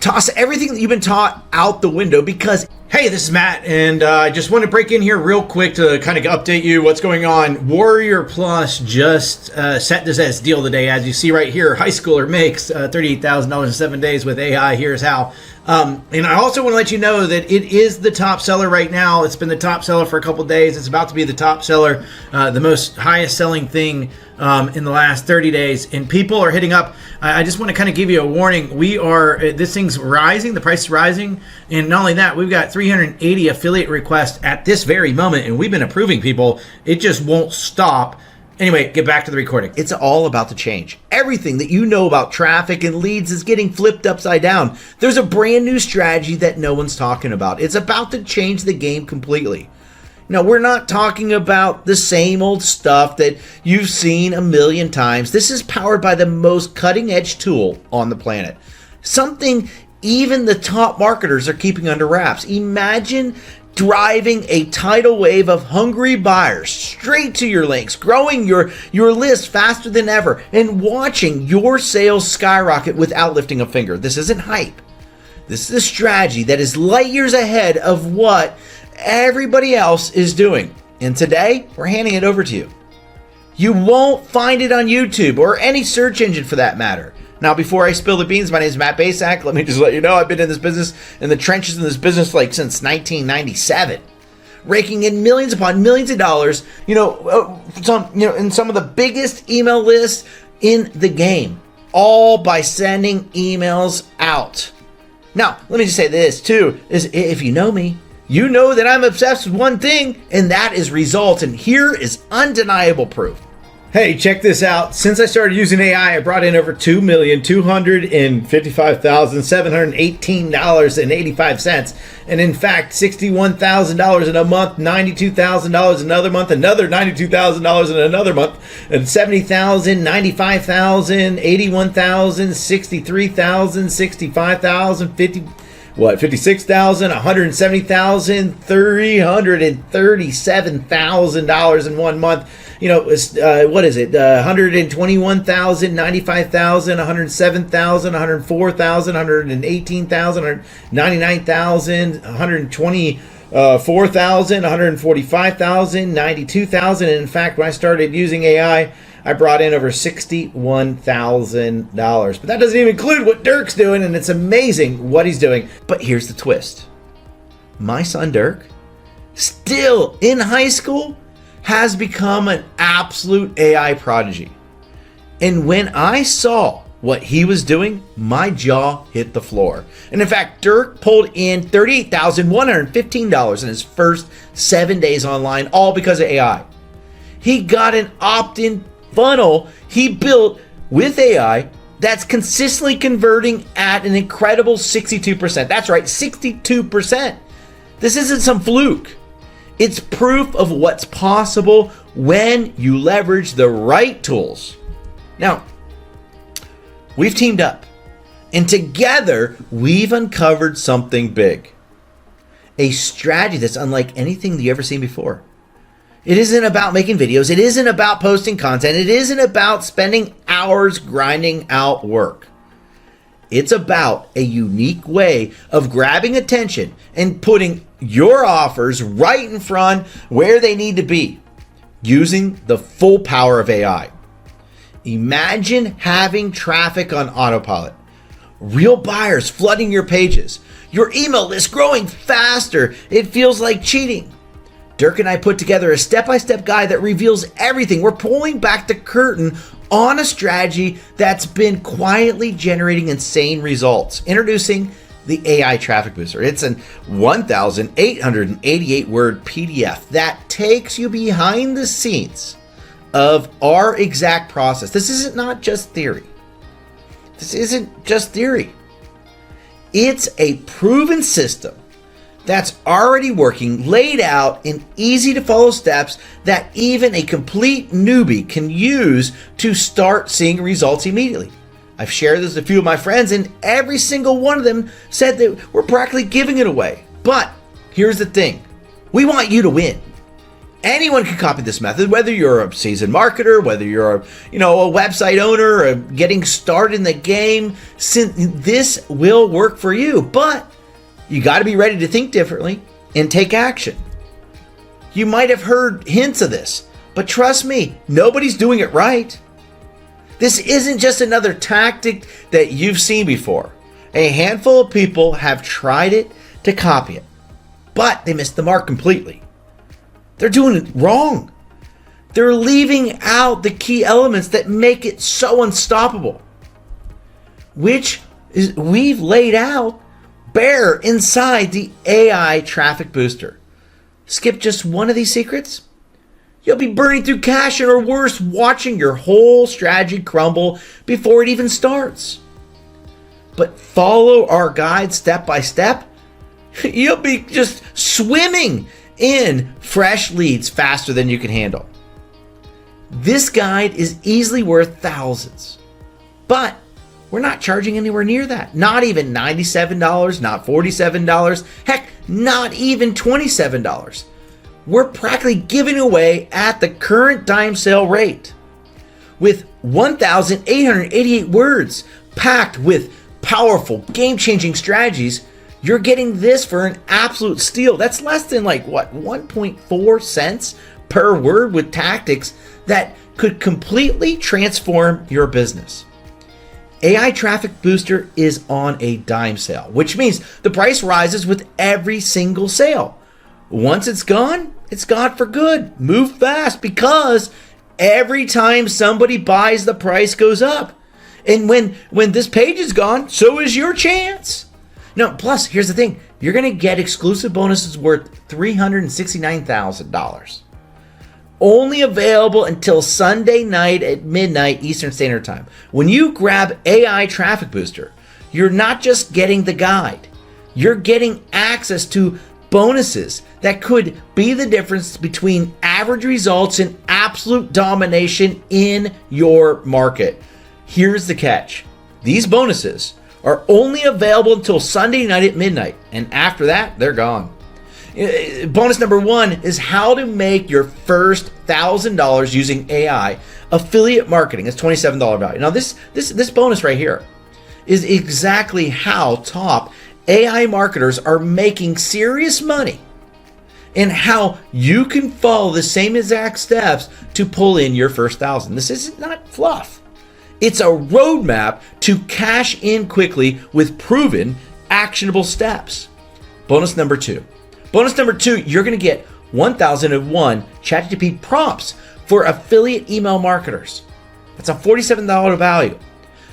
Toss everything that you've been taught out the window because, hey, this is Matt, and I just want to break in here real quick to kind of update you what's going on. Warrior Plus just set this as deal today. As you see right here, high schooler makes $38,000 in 7 days with AI. Here's how. And I also want to let you know that it is the top seller right now. It's been the top seller for a couple days. It's about to be the top seller, the most highest selling thing in the last 30 days. And people are hitting up. I just want to kind of give you a warning. This thing's rising. The price is rising. And not only that, we've got 380 affiliate requests at this very moment. And we've been approving people. It just won't stop. Anyway, get back to the recording. It's all about to change. Everything that you know about traffic and leads is getting flipped upside down. There's a brand new strategy that no one's talking about. It's about to change the game completely. Now, we're not talking about the same old stuff that you've seen a million times. This is powered by the most cutting-edge tool on the planet. Something even the top marketers are keeping under wraps. Imagine driving a tidal wave of hungry buyers straight to your links, growing your list faster than ever, and watching your sales skyrocket without lifting a finger. This isn't hype. This is a strategy that is light years ahead of what everybody else is doing. And today, we're handing it over to you. You won't find it on YouTube or any search engine for that matter. Now, before I spill the beans, my name is Matt Basak. Let me just let you know I've been in this business, in the trenches in this business, since 1997, raking in millions upon millions of dollars. In some of the biggest email lists in the game, all by sending emails out. Now, let me just say this too: is if you know me, you know that I'm obsessed with one thing, and that is results. And here is undeniable proof. Hey, check this out. Since I started using AI, I brought in over $2,255,718.85. And in fact, $61,000 in a month, $92,000 another month, another $92,000 in another month, and $70,000, $95,000, $81,000, $63,000, $65,000, $56,000, $170,000, $337,000 in 1 month. What is it? $121,000, $95,000, $107,000, $104,000, $118,000, $99,000, $124,000, $145,000, $92,000. And in fact, when I started using AI, I brought in over $61,000. But that doesn't even include what Dirk's doing, and it's amazing what he's doing. But here's the twist. My son Dirk, still in high school, has become an absolute AI prodigy. And when I saw what he was doing, my jaw hit the floor. And in fact, Dirk pulled in $38,115 in his first 7 days online, all because of AI. He got an opt-in funnel he built with AI that's consistently converting at an incredible 62%. That's right, 62%. This isn't some fluke. It's proof of what's possible when you leverage the right tools. Now, we've teamed up, and together we've uncovered something big. A strategy that's unlike anything that you've ever seen before. It isn't about making videos. It isn't about posting content. It isn't about spending hours grinding out work. It's about a unique way of grabbing attention and putting your offers right in front where they need to be, using the full power of AI. Imagine having traffic on autopilot, real buyers flooding your pages, your email list growing faster. It feels like cheating. Dirk and I put together a step-by-step guide that reveals everything. We're pulling back the curtain on a strategy that's been quietly generating insane results. Introducing the AI Traffic Booster. It's an 1,888 word PDF that takes you behind the scenes of our exact process. This isn't not just theory. It's a proven system that's already working, laid out in easy to follow steps that even a complete newbie can use to start seeing results immediately. I've shared this with a few of my friends, and every single one of them said that we're practically giving it away. But here's the thing. We want you to win. Anyone can copy this method, whether you're a seasoned marketer, whether you're a website owner or getting started in the game. This will work for you, but you got to be ready to think differently and take action. You might have heard hints of this, but trust me, nobody's doing it right. This isn't just another tactic that you've seen before. A handful of people have tried it to copy it, but they missed the mark completely. They're doing it wrong. They're leaving out the key elements that make it so unstoppable, which is we've laid out bare inside the AI traffic booster. Skip just one of these secrets, you'll be burning through cash or worse, watching your whole strategy crumble before it even starts. But follow our guide step by step, you'll be just swimming in fresh leads faster than you can handle. This guide is easily worth thousands, but we're not charging anywhere near that. Not even $97, not $47, heck, not even $27. We're practically giving away at the current dime sale rate with 1,888 words packed with powerful, game-changing strategies. You're getting this for an absolute steal. That's less than 1.4 cents per word with tactics that could completely transform your business. AI Traffic Booster is on a dime sale, which means the price rises with every single sale. Once it's gone for good. Move fast, because every time somebody buys, the price goes up. And when this page is gone, so is your chance. Now, plus, here's the thing. You're going to get exclusive bonuses worth $369,000. Only available until Sunday night at midnight Eastern Standard Time. When you grab AI Traffic Booster, you're not just getting the guide. You're getting access to bonuses that could be the difference between average results and absolute domination in your market. Here's the catch. These bonuses are only available until Sunday night at midnight, and after that, they're gone. Bonus number 1 is how to make your first $1,000 using AI affiliate marketing. It's $27 value. Now, this bonus right here is exactly how top AI marketers are making serious money, and how you can follow the same exact steps to pull in your first 1,000. This is not fluff. It's a roadmap to cash in quickly with proven, actionable steps. Bonus number 2. Bonus number 2, you're going to get 1,001 ChatGPT prompts for affiliate email marketers. That's a $47 value.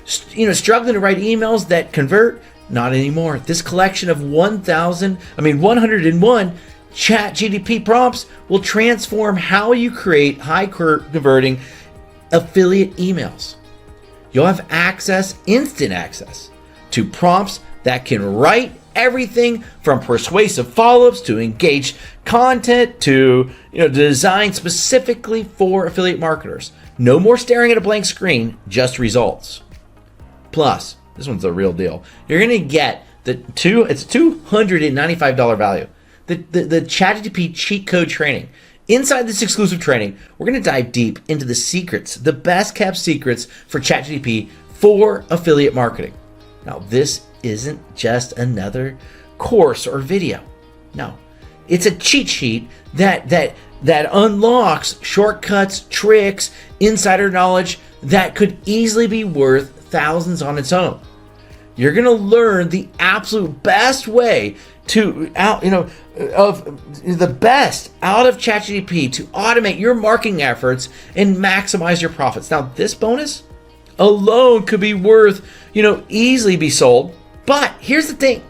Struggling to write emails that convert? Not anymore. This collection of 101 ChatGPT prompts will transform how you create high converting affiliate emails. You'll have instant access to prompts that can write everything from persuasive follow-ups to engaged content to design specifically for affiliate marketers. No more staring at a blank screen, just results. Plus, this one's a real deal. You're going to get it's a $295 value. The ChatGPT cheat code training. Inside this exclusive training, we're going to dive deep into the secrets, the best kept secrets for ChatGPT for affiliate marketing. Now, this isn't just another course or video. No, it's a cheat sheet that unlocks shortcuts, tricks, insider knowledge that could easily be worth thousands on its own. You're going to learn the absolute best way of the best out of ChatGPT to automate your marketing efforts and maximize your profits. Now, this bonus alone could be worth, easily be sold. But here's the thing.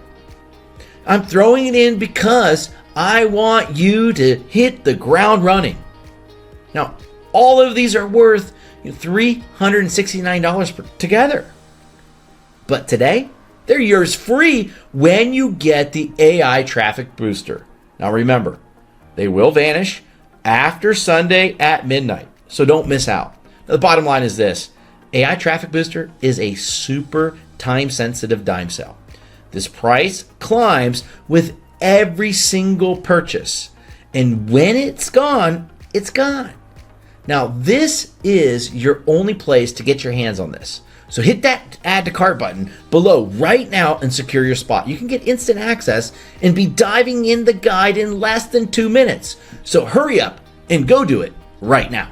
I'm throwing it in because I want you to hit the ground running. Now, all of these are worth $369 together. But today, they're yours free when you get the AI Traffic Booster. Now remember, they will vanish after Sunday at midnight, so don't miss out. Now, the bottom line is this. AI Traffic Booster is a super time-sensitive dime sale. This price climbs with every single purchase. And when it's gone, it's gone. Now, this is your only place to get your hands on this. So hit that add to cart button below right now and secure your spot. You can get instant access and be diving in the guide in less than 2 minutes. So hurry up and go do it right now.